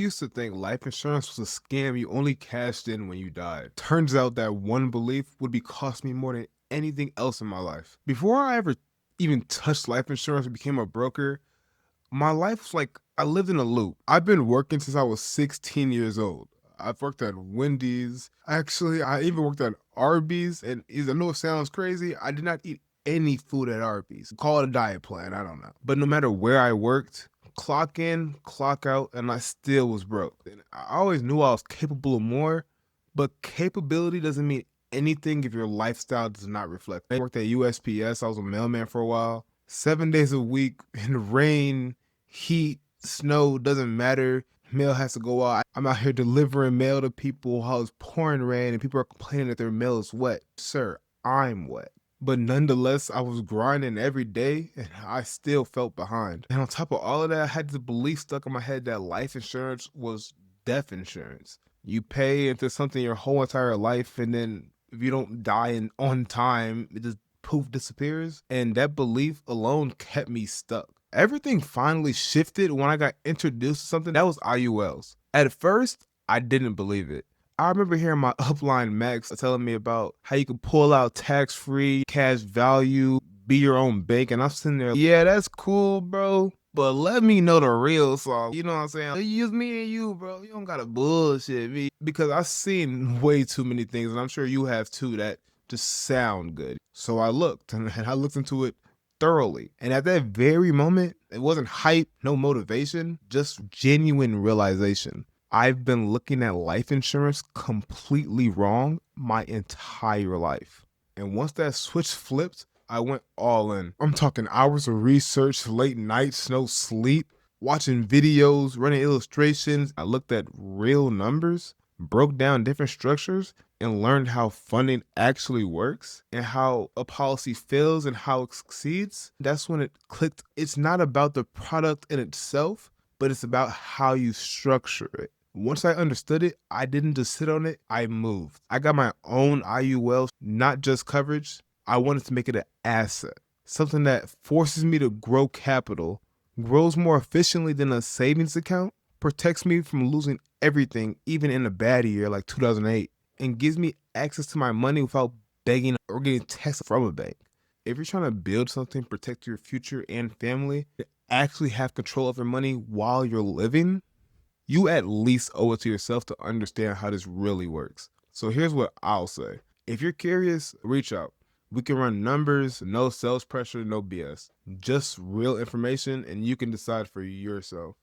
Used to think life insurance was a scam you only cashed in when you died. Turns out that one belief would be cost me more than anything else in my life. Before I ever even touched life insurance and became a broker, my life was like I lived in a loop. I've been working since I was 16 years old. I've worked at Wendy's. Actually, I even worked at Arby's. And I know it sounds crazy. I did not eat any food at Arby's. Call it a diet plan. I don't know. But no matter where I worked, clock in, clock out, and I still was broke. And I always knew I was capable of more, but capability doesn't mean anything if your lifestyle does not reflect. I worked at USPS. I was a mailman for a while. 7 days a week in the rain, heat, snow, doesn't matter. Mail has to go out. I'm out here delivering mail to people while it's pouring rain and people are complaining that their mail is wet. Sir, I'm wet. But nonetheless, I was grinding every day and I still felt behind. And on top of all of that, I had the belief stuck in my head that life insurance was death insurance. You pay into something your whole entire life, and then if you don't die on time, it just poof disappears. And that belief alone kept me stuck. Everything finally shifted when I got introduced to something that was IULs. At first, I didn't believe it. I remember hearing my upline Max telling me about how you could pull out tax-free cash value, be your own bank, and I'm sitting there, yeah, that's cool, bro. But let me know the real song. You know what I'm saying? You use me and you, bro. You don't gotta bullshit me. Because I've seen way too many things, and I'm sure you have too, that just sound good. So I looked, and I looked into it thoroughly. And at that very moment, it wasn't hype, no motivation, just genuine realization. I've been looking at life insurance completely wrong my entire life. And once that switch flipped, I went all in. I'm talking hours of research, late nights, no sleep, watching videos, running illustrations. I looked at real numbers, broke down different structures, and learned how funding actually works and how a policy fails and how it succeeds. That's when it clicked. It's not about the product in itself, but it's about how you structure it. Once I understood it, I didn't just sit on it, I moved. I got my own IUL, not just coverage. I wanted to make it an asset, something that forces me to grow capital, grows more efficiently than a savings account, protects me from losing everything, even in a bad year like 2008, and gives me access to my money without begging or getting texts from a bank. If you're trying to build something, protect your future and family, to actually have control of your money while you're living, you at least owe it to yourself to understand how this really works. So here's what I'll say. If you're curious, reach out. We can run numbers, no sales pressure, no BS. Just real information, and you can decide for yourself.